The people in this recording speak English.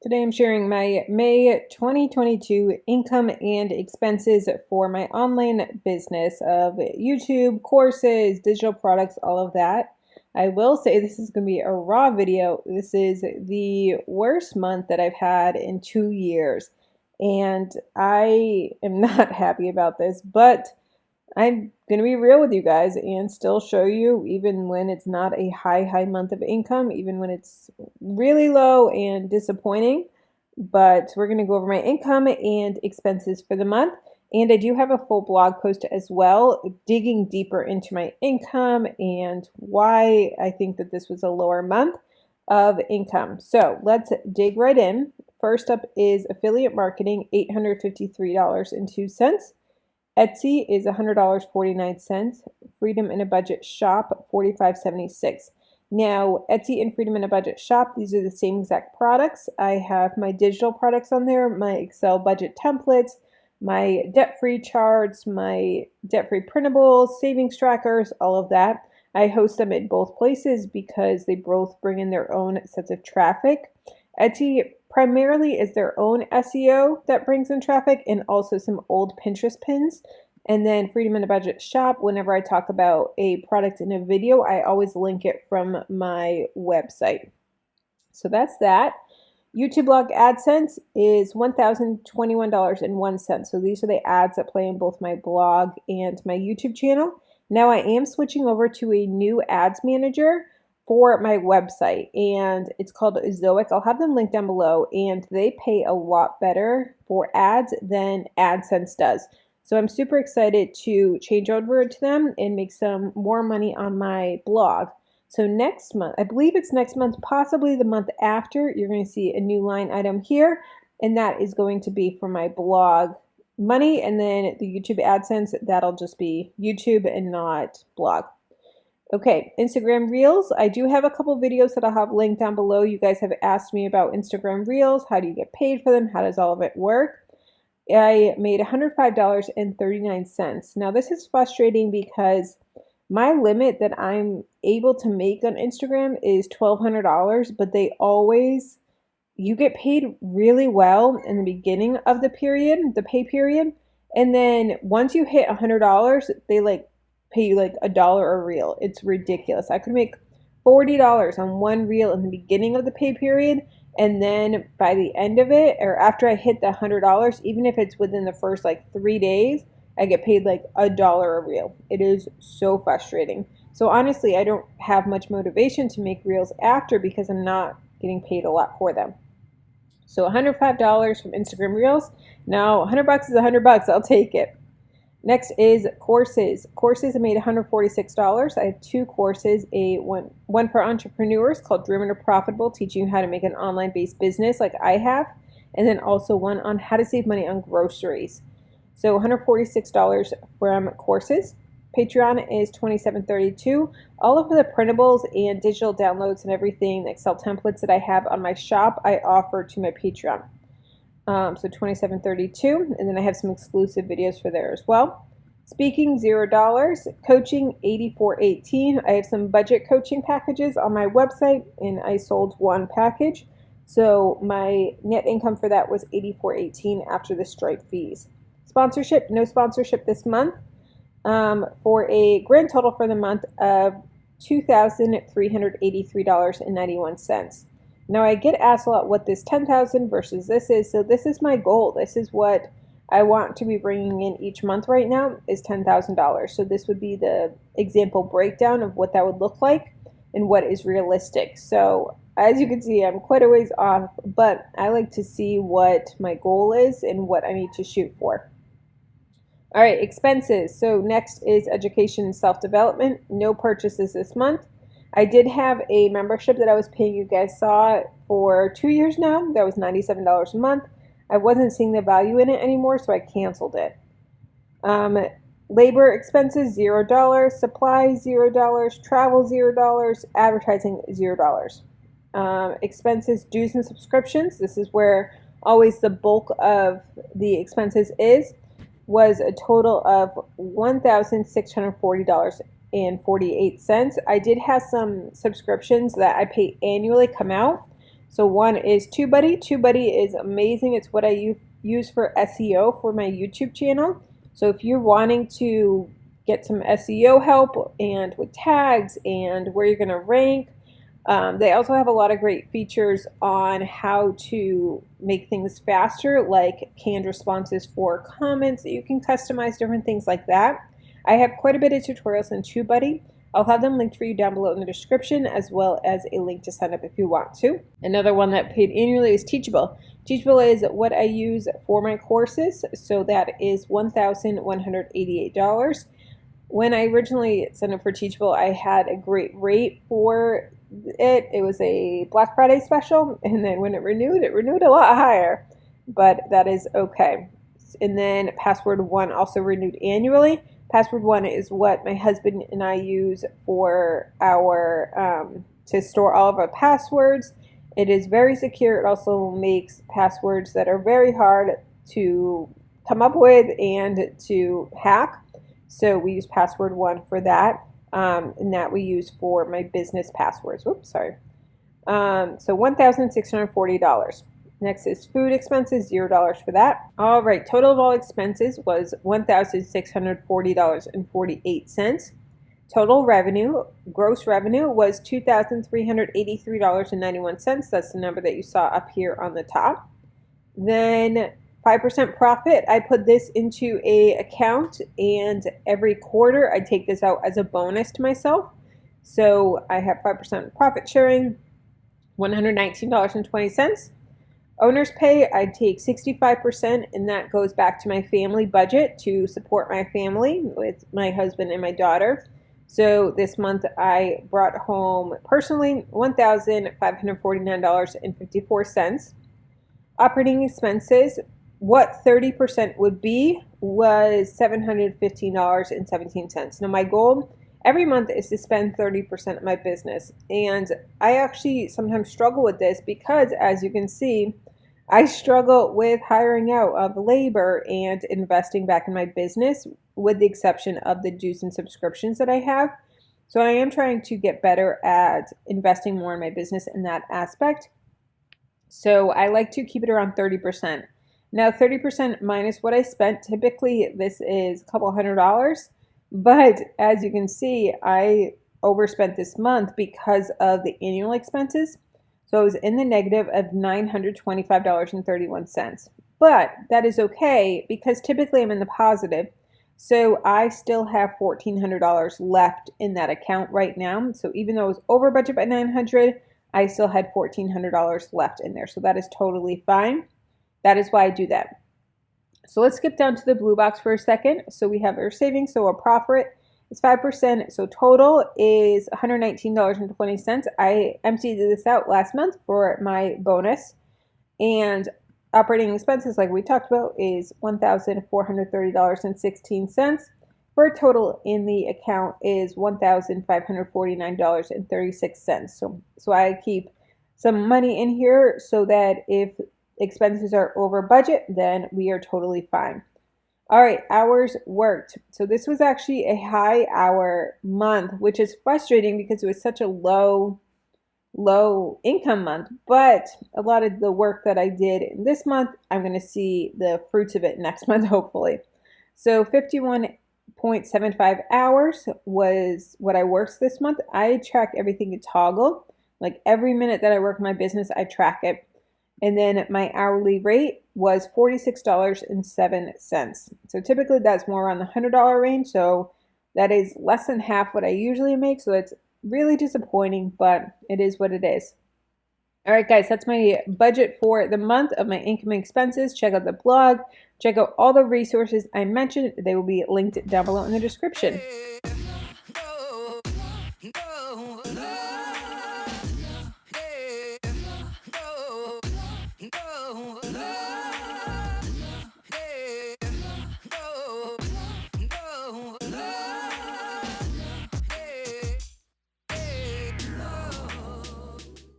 Today I'm sharing my May 2022 income and expenses for my online business of YouTube, courses, digital products, all of that. I will say this is going to be a raw video. This is the worst month that I've had in 2 years, and I am not happy about this, but I'm going to be real with you guys and still show you, even when it's not a high month of income, even when it's really low and disappointing. But we're going to go over my income and expenses for the month. And I do have a full blog post as well, digging deeper into my income and why I think that this was a lower month of income. So let's dig right in. First up is affiliate marketing, $853.02. Etsy is $100.49. Freedom in a Budget Shop, $45.76. Now, Etsy and Freedom in a Budget Shop, these are the same exact products. I have my digital products on there, my Excel budget templates, my debt-free charts, my debt-free printables, savings trackers, all of that. I host them in both places because they both bring in their own sets of traffic. Etsy primarily is their own SEO that brings in traffic and also some old Pinterest pins. And then Freedom in a Budget Shop, whenever I talk about a product in a video, I always link it from my website. So that's that. YouTube Blog AdSense is $1,021.01. So these are the ads that play in both my blog and my YouTube channel. Now I am switching over to a new ads manager for my website, and it's called Zoic. I'll have them linked down below, and they pay a lot better for ads than AdSense does. So I'm super excited to change over to them and make some more money on my blog. So next month, I believe it's next month, possibly the month after, you're going to see a new line item here, and that is going to be for my blog money, and then the YouTube AdSense, that'll just be YouTube and not blog. Okay, Instagram Reels. I do have a couple videos that I'll have linked down below. You guys have asked me about Instagram Reels. How do you get paid for them? How does all of it work? I made $105.39. Now this is frustrating because my limit that I'm able to make on Instagram is $1,200, but you get paid really well in the beginning of the period, the pay period. And then once you hit $100, they pay you like $1 a reel. It's ridiculous. I could make $40 on one reel in the beginning of the pay period, and then by the end of it, or after I hit the $100, even if it's within the first 3 days, I get paid like $1 a reel. It is so frustrating. So honestly, I don't have much motivation to make reels after because I'm not getting paid a lot for them. So $105 from Instagram Reels. Now $100 is $100. I'll take it. Next is courses. Courses, I made $146. I have 2 courses, one for entrepreneurs called Driven to Profitable, teaching you how to make an online-based business like I have, and then also one on how to save money on groceries. So $146 from courses. Patreon is $27.32. All of the printables and digital downloads and everything, the Excel templates that I have on my shop, I offer to my Patreon. So $27.32, and then I have some exclusive videos for there as well. Speaking, $0. Coaching, $84.18. I have some budget coaching packages on my website, and I sold one package. So my net income for that was $84.18 after the Stripe fees. Sponsorship, no sponsorship this month, for a grand total for the month of $2,383.91. Now I get asked a lot what this $10,000 versus this is. So this is my goal. This is what I want to be bringing in each month right now is $10,000. So this would be the example breakdown of what that would look like and what is realistic. So as you can see, I'm quite a ways off, but I like to see what my goal is and what I need to shoot for. All right, expenses. So next is education and self-development. No purchases this month. I did have a membership that I was paying, you guys saw, for 2 years now. That was $97 a month. I wasn't seeing the value in it anymore, so I canceled it. Labor expenses, $0. Supplies, $0. Travel, $0. Advertising, $0. Expenses, dues and subscriptions. This is where always the bulk of the expenses was a total of $1,640.48. I did have some subscriptions that I pay annually come out. So one is TubeBuddy. TubeBuddy is amazing. It's what I use for SEO for my YouTube channel. So if you're wanting to get some SEO help and with tags and where you're going to rank, they also have a lot of great features on how to make things faster, like canned responses for comments that you can customize, different things like that. I have quite a bit of tutorials on TubeBuddy. I'll have them linked for you down below in the description, as well as a link to sign up if you want to. Another one that paid annually is Teachable. Teachable is what I use for my courses, so that is $1,188. When I originally signed up for Teachable, I had a great rate for it. It was a Black Friday special, and then when it renewed a lot higher, but that is okay. And then Password One also renewed annually. Password One is what my husband and I use for our to store all of our passwords. It is very secure. It also makes passwords that are very hard to come up with and to hack. So we use Password One for that, and that we use for my business passwords. Whoops, sorry. So $1,640. Next is food expenses, $0 for that. All right, total of all expenses was $1,640.48. Total revenue, gross revenue, was $2,383.91. That's the number that you saw up here on the top. Then 5% profit, I put this into a account, and every quarter I take this out as a bonus to myself. So I have 5% profit sharing, $119.20. Owner's pay, I take 65%, and that goes back to my family budget to support my family with my husband and my daughter. So this month I brought home personally $1,549.54. Operating expenses, what 30% would be, was $715.17. Now my goal every month is to spend 30% of my business, and I actually sometimes struggle with this because, as you can see, I struggle with hiring out of labor and investing back in my business, with the exception of the dues and subscriptions that I have. So I am trying to get better at investing more in my business in that aspect. So I like to keep it around 30%. Now 30% minus what I spent, typically this is a couple $100. But as you can see, I overspent this month because of the annual expenses. So I was in the negative of $925.31. But that is okay because typically I'm in the positive. So I still have $1,400 left in that account right now. So even though I was over budget by $900, I still had $1,400 left in there. So that is totally fine. That is why I do that. So let's skip down to the blue box for a second. So we have our savings, so our profit is 5%. So total is $119.20. I emptied this out last month for my bonus. And operating expenses, like we talked about, is $1,430.16. For a total in the account is $1,549.36. So I keep some money in here so that if expenses are over budget, then we are totally fine. All right, hours worked. So this was actually a high hour month, which is frustrating because it was such a low income month. But a lot of the work that I did in this month, I'm going to see the fruits of it next month, hopefully. So 51.75 hours was what I worked this month. I track everything in Toggle. Like every minute that I work my business, I track it. And then my hourly rate was $46.07. So typically that's more around the $100 range. So that is less than half what I usually make. So it's really disappointing, but it is what it is. All right, guys, that's my budget for the month of my income and expenses. Check out the blog. Check out all the resources I mentioned. They will be linked down below in the description.